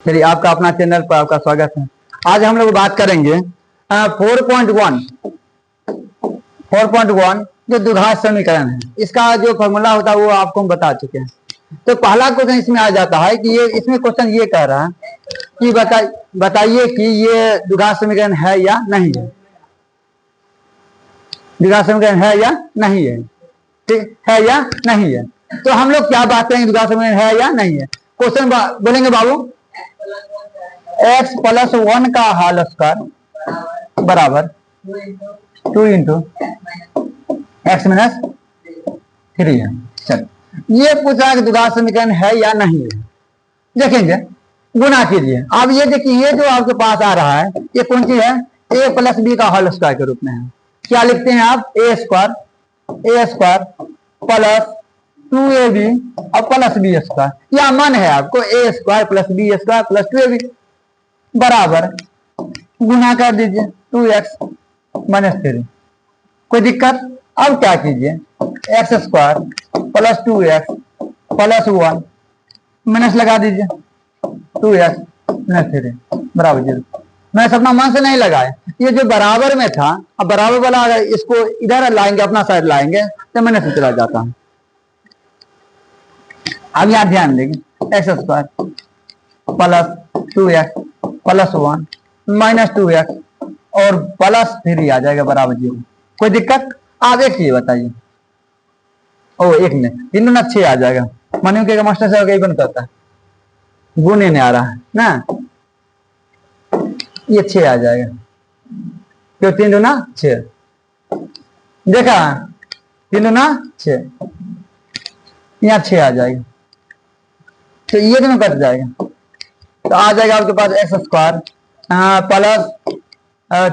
चलिए, आपका अपना चैनल पर आपका स्वागत है। आज हम लोग बात करेंगे 4.1 जो द्विघात समीकरण है, इसका जो फॉर्मूला होता है वो आपको हम बता चुके हैं। तो पहला क्वेश्चन इसमें आ जाता है कि ये इसमें क्वेश्चन ये कह रहा है कि बताइए कि ये द्विघात समीकरण है या नहीं है। द्विघात समीकरण है या नहीं है, ठीक है या नहीं है। तो हम लोग क्या बात करेंगे, द्विघात समीकरण है या नहीं है। क्वेश्चन बोलेंगे बाबू, x प्लस 1 का होल स्क्वायर बराबर 2 इंटू एक्स माइनस 3 है। चल, ये पूछा कि द्विघात समीकरण है या नहीं है। देखेंगे, गुना कीजिए। अब ये देखिए, ये जो आपके पास आ रहा है ये कौन सी है, a प्लस बी का होल स्क्वायर के रूप में है। क्या लिखते हैं आप, ए स्क्वायर प्लस 2ab और प्लस बी स्क्वायर। या मन है आपको a square plus b square plus 2ab बराबर गुना कर दीजिए 2x माइनस 3। कोई दिक्कत। अब क्या कीजिए, x square plus 2x plus 1 minus लगा दीजिए 2x माइनस 3 बराबर 0। मैं अपना मन से नहीं लगाए, ये जो बराबर में था, अब बराबर वाला अगर इसको इधर लाएंगे, अपना साइड लाएंगे तो माइनस में चला जाता है। अब यहाँ ध्यान देंगे, x square plus 2x plus 1 minus 2x और प्लस 3 आ जाएगा बराबर 0। कोई दिक्कत। आप एक चीज बताइए, ओ एक ने तीनों ना 6 आ जाएगा। मानियो के मास्टर साहब कई बन करता है, गुने ने आ रहा है ना, ये 6 आ जाएगा क्यों, 3 दूना 6। देखा, 3 दूना 6, यहाँ 6 आ जाएगा तो ये दोनों कट जाएगा तो आ जाएगा आपके पास एक्स स्क्वायर प्लस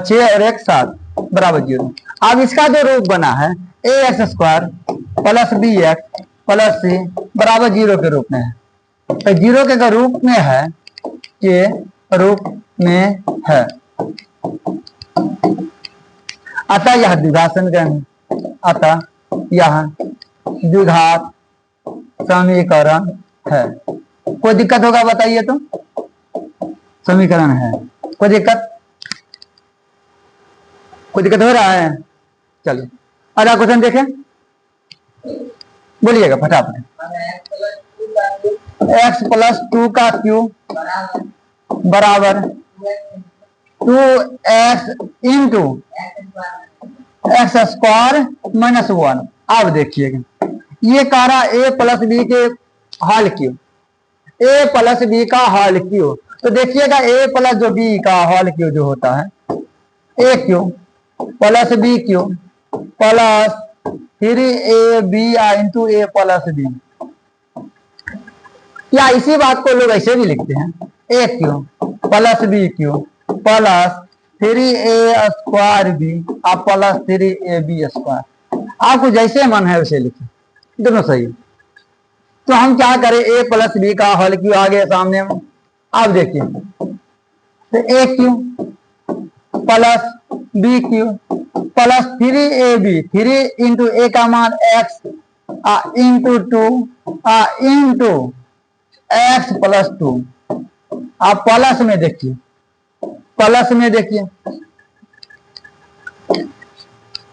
6 और 1 7 बराबर 0। अब इसका जो रूप बना है a x square plus b x plus c बराबर 0 के रूप में है। तो 0 के रूप में है, के रूप में है, अतः यह द्विघात समीकरण है। अतः यह द्विघात समीकरण है। कोई दिक्कत होगा बताइए तो, समीकरण है। कोई दिक्कत हो रहा है। चलिए अगला क्वेश्चन देखें, बोलिएगा फटाफट। x प्लस 2 का क्यूब बराबर 2x into x square minus 1। अब देखिएगा, ये कह रहा a प्लस बी के whole cube, a plus b का हॉल क्यूब। तो देखिएगा a प्लस जो b का हॉल क्यूब जो होता है, a cube plus b cube plus 3ab into a plus b. या इसी बात को लोग ऐसे भी लिखते हैं, a cube plus b cube plus 3a square b और प्लस 3ab स्क्वायर। आपको जैसे मन है वैसे लिखें, दोनों सही है। तो हम क्या करें, a प्लस बी का हॉल क्यूब आगे सामने में। आप देखिए, तो a cube plus b cube plus 3ab, 3 into a का मान x into 2 into x plus 2। आप प्लस में देखिए,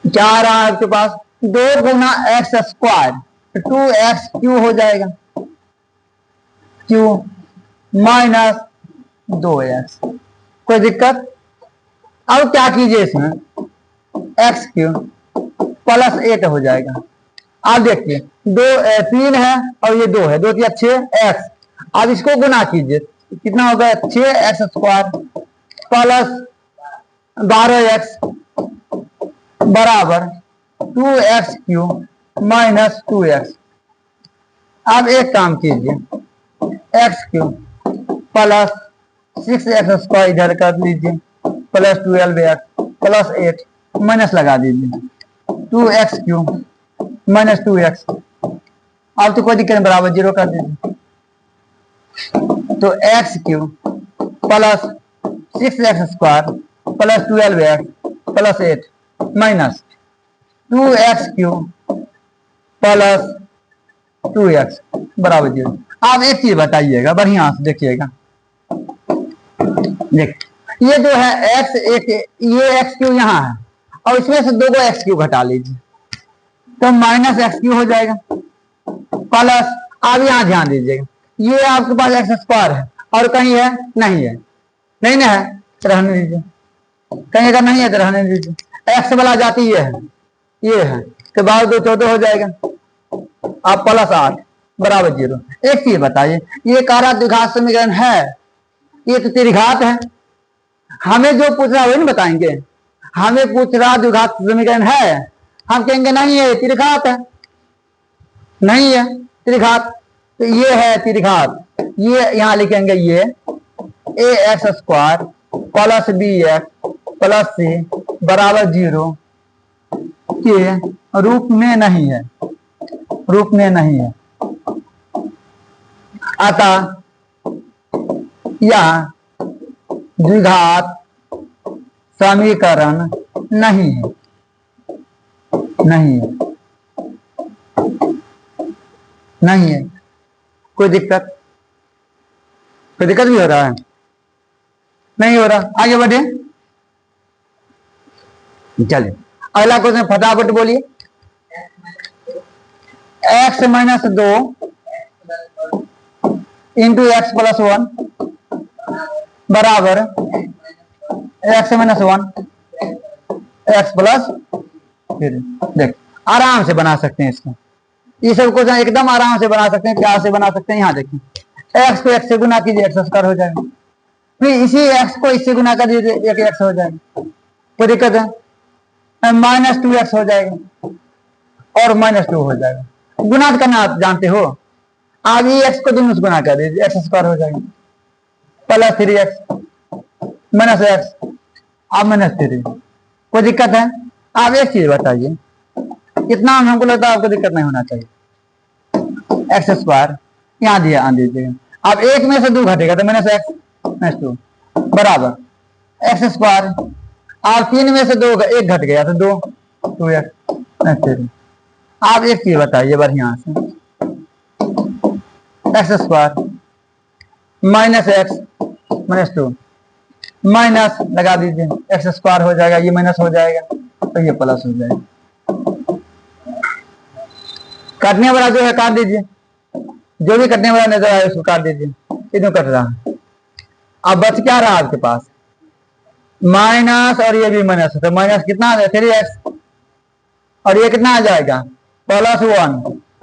क्या आ रहा है आपके पास, 2 गुना एक्स स्क्वायर 2x क्यू हो जाएगा, क्यू माइनस 2x। कोई दिक्कत। अब क्या कीजिए, इसमें एक्स क्यूब प्लस 8 हो जाएगा। आप देखिए, 3 है और ये 2 है, 2 3 6 एक्स। अब इसको गुना कीजिए, कितना होगा, 6x स्क्वायर प्लस 12x बराबर 2x क्यूब माइनस 2x। अब एक काम कीजिए, x cube plus 6x square इधर कर लीजिए प्लस 12x प्लस 8 माइनस लगा दीजिए 2x क्यूब माइनस 2x। अब तो कोई दिक्कत नहीं, बराबर 0 कर दीजिए। तो x cube plus 6x square plus 12x plus 8 minus 2x cube plus 2x बराबर 0। आप एक चीज बताइएगा, बढ़िया से देखिएगा, देख ये जो है एक्स एक, ये एक्स क्यू यहाँ है और इसमें से 2 को एक्स क्यू घटा लीजिए तो माइनस एक्स क्यू हो जाएगा प्लस, आप यहाँ ध्यान दीजिएगा ये आपके पास एक्स स्क्वायर है और कहीं है नहीं है, नहीं ना है तो रहने दीजिए, कहीं अगर नहीं है तो रहने दीजिए। एक्स वाला जाती ये है तो 12 2 14 हो जाएगा, आप प्लस 8 बराबर 0। एक चीज बताइए, ये कार्य द्विघात समीकरण है, ये तो त्रिघात है, हमें जो पूछ रहा वही नहीं बताएंगे। हमें पूछ रहा द्विघात समीकरण है, हम कहेंगे नहीं है त्रिघात है, नहीं है त्रिघात, तो ये है त्रिघात, ये यहां लिखेंगे ये a x square plus b x plus c बराबर 0 के रूप में नहीं है, रूप में नहीं है। अतः यह द्विघात समीकरण नहीं है, नहीं है, नहीं है। कोई दिक्कत भी हो रहा है? नहीं हो रहा, आगे बढ़े। चलिए अगला क्वेश्चन फटाफट बोलिए। X minus 2 into x plus 1 बराबर एक्स माइनस 1 एक्स प्लस, फिर देख आराम से बना सकते हैं इसको, ये सब क्वेश्चन एकदम आराम से बना सकते हैं। क्या से बना सकते हैं, यहाँ देखिए एक्स को एक्स से गुना कीजिए एक्स स्क्वायर हो जाएगा, फिर इसी एक्स को इससे गुना कर दीजिए एक एक्स हो जाएगा, कोई दिक्कत है? माइनस 2 एक्स हो जाएगा और माइनस 2 हो जाएगा। गुना करना आप जानते हो, आप ये एक्स को दोनों से गुना कर दीजिए एक्स स्क्वायर हो जाएगा प्लस 3 एक्स माइनस एक्स आप माइनस 3, कोई दिक्कत है? आप एक चीज बताइए, इतना हमको लगता है आपको दिक्कत नहीं होना चाहिए। एक्स स्क्वायर यहाँ दिया दीजिएगा, अब एक में से 2 घटेगा तो माइनस एक्स माइनस 2 बराबर एक्स स्क्वायर, और 3 में से 2 एक घट गया तो 2 एक्स माइनस 3। आप एक चीज बताइए बढ़िया से, x square minus x minus 2 minus लगा दीजिए, एक्स स्क्वायर हो जाएगा, ये माइनस हो जाएगा तो ये प्लस हो जाएगा। काटने वाला जो है काट दीजिए, जो भी कटने वाला नजर आए उसको काट दीजिए, इधर कट रहा है। अब बच क्या रहा आपके पास, माइनस और ये भी माइनस है, तो माइनस कितना आ जाएगा 3x और ये कितना आ जाएगा प्लस 1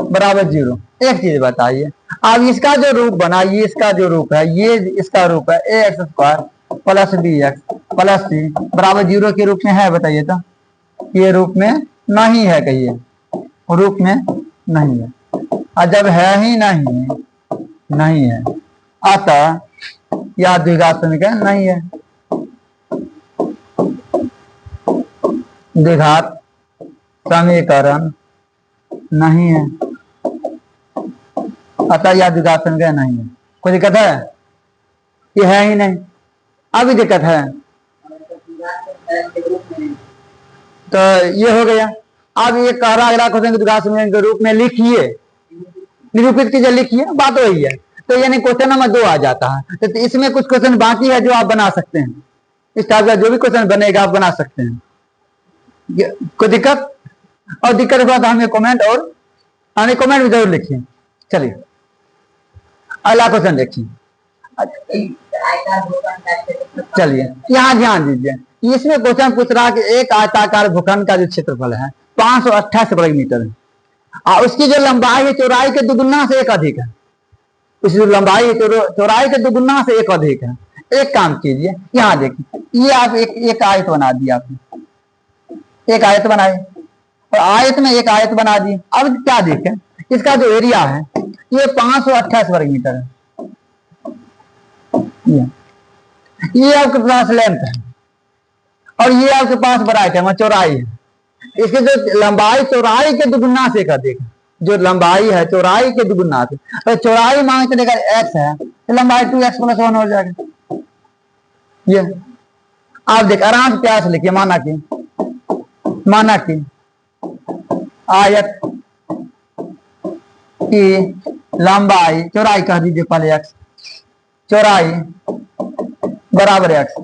बराबर 0। एक चीज बताइए, अब इसका जो रूप बना, ये इसका जो रूप है, ये इसका रूप है a x square plus b x plus c बराबर 0 के रूप में है, बताइए तो। ये रूप में नहीं है, कहिए रूप में नहीं है, और जब है ही नहीं है अतः यह द्विघात समीकरण नहीं है, द्विघात समीकरण नहीं है, अतः यह द्विघात समीकरण नहीं है। कोई दिक्कत है? ये है ही नहीं, अभी दिक्कत है तो ये हो गया। अब ये कह रहा अगला क्वेश्चन द्विघात समीकरण के रूप में लिखिए, निरूपित कीजिए, लिखिए, बात वही है। तो यानी क्वेश्चन नंबर 2 आ जाता है। तो इसमें कुछ क्वेश्चन बाकी है जो आप बना सकते हैं, इस टाइप का जो भी क्वेश्चन बनेगा आप बना सकते हैं। कोई दिक्कत? और दिक्कत हुआ तो हमें कमेंट भी जरूर लिखिए। चलिए अगला क्वेश्चन देखिए। चलिए यहाँ ध्यान दीजिए, इसमें क्वेश्चन पूछ रहा है कि एक आयताकार भूखंड का जो क्षेत्रफल है 528 वर्ग मीटर है, और उसकी जो लंबाई है चौड़ाई के दुगुना से एक अधिक है, उसकी जो लंबाई चौड़ाई के दुगुना से एक अधिक है। एक काम कीजिए, यहाँ देखिए, ये आप एक आयत बना दिया आपने, एक आयत बनाए और आयत में एक आयत बना दी। अब क्या देखें, इसका जो एरिया है ये 528 वर्ग मीटर है, ये आपके पास लेंथ है और ये आपके पास ब्राइट है, चौड़ाई है। इसकी जो लंबाई चौड़ाई के दुगुना से एक अधिक है, जो लंबाई है चौड़ाई के दुगुना से, तो चौड़ाई मान के देखा x है तो लंबाई 2x + 1 हो जाएगा। ये आप देख आराम से प्यास लिखिए, माना कि आयत की लंबाई, चौड़ाई कह दीजिए पहले x, चौड़ाई बराबर x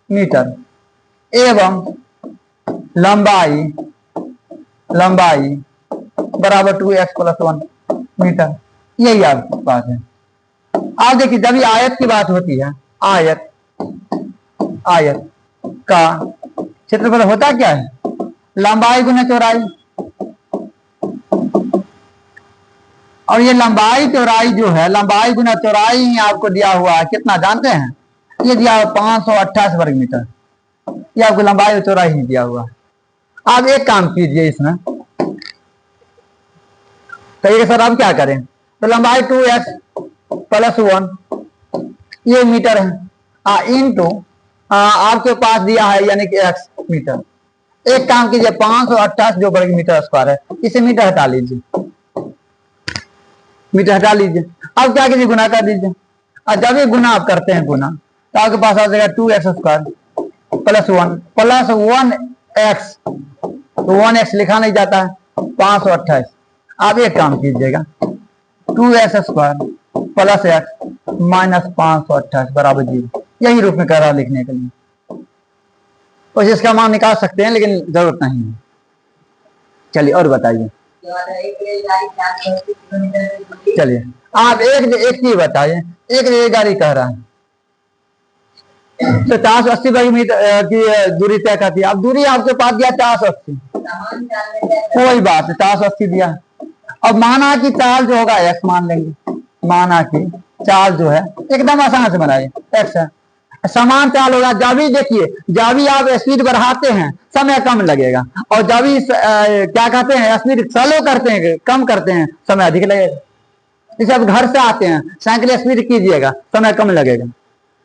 मीटर एवं लंबाई बराबर 2x + 1 मीटर। यही आपके पास है। आप देखिए जब ये आयत की बात होती है, आयत का क्षेत्रफल होता क्या है? लंबाई गुना चौड़ाई। और ये लंबाई चौड़ाई जो है, लंबाई गुना चौड़ाई ही आपको दिया हुआ है। कितना जानते हैं? ये दिया हुआ 528 वर्ग मीटर। ये आपको लंबाई और चौड़ाई ही दिया हुआ। आप एक काम कीजिए इसमें, कहिए सर अब क्या करें? तो लंबाई 2x + 1 ये मीटर है इनटू आपके पास दिया है यानी कि x मीटर। एक काम कीजिए 528 जो वर्ग मीटर स्क्वायर है इसे मीटर हटा लीजिए, अब क्या कीजिए गुना कर दीजिए। और जब ये गुना आप करते हैं गुना तो आपके पास आ जाएगा 2x² + 1 1x, तो 1x लिखा नहीं जाता है 528। आप एक काम कीजिएगा 2x² + x - 528 बराबर 0। यही रूप में कह रहा लिखने के लिए, तो इसका मान निकाल सकते हैं लेकिन जरूरत नहीं है। चलिए और बताइए। चलिए आप एक चीज बताइए, एक रेलगाड़ी कह रहा है तो 480 वर्ग मीटर की दूरी तय करती है। अब दूरी आपके पास दिया 480, कोई बात नहीं 480 दिया। अब माना कि चाल जो होगा x मान लेंगे, माना कि चाल जो है एकदम आसान से बनाइए x है, समान चाल होगा। जब भी देखिए जब भी आप स्पीड बढ़ाते हैं समय कम लगेगा, और जब भी क्या कहते हैं स्पीड स्लो करते हैं कम करते हैं समय अधिक लगेगा। जैसे आप घर से आते हैं साइकिल स्पीड कीजिएगा समय कम लगेगा,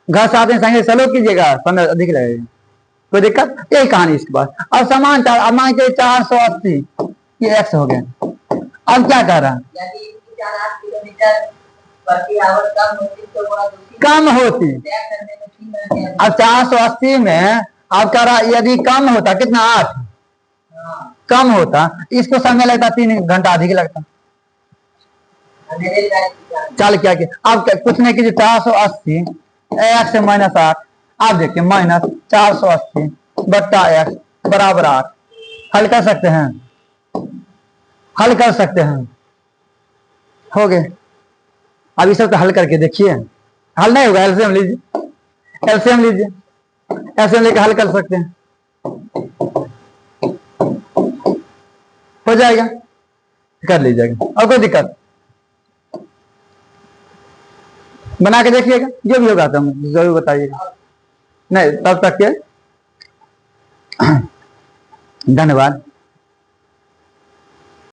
घर से आते हैं साइकिल स्लो कीजिएगा समय अधिक लगेगा। कोई दिक्कत? यही कहानी इसके बाद। अब समान चाल, अब मान के 480 ये x हो गया। अब क्या कह रहा है? कम होती। अब 480 में आप कह रहा यदि कम होता कितना 8 कम होता, इसको समय लगता 3 घंटा अधिक लगता। चल क्या किया अब कुछ नहीं कीजिए 480 x से -8, आप देखिए -480 बट्टा x बराबर 8। हल कर सकते हैं, हो गए। अब इस सब हल करके देखिए, हल नहीं होगा एलसीएम लीजिए, एलसीएम लेके हल कर सकते हैं, हो जाएगा, कर लीजिएगा। और कोई दिक्कत? बना के देखिएगा, जो भी होगा तो जरूर बताइएगा। नहीं तब तक के धन्यवाद।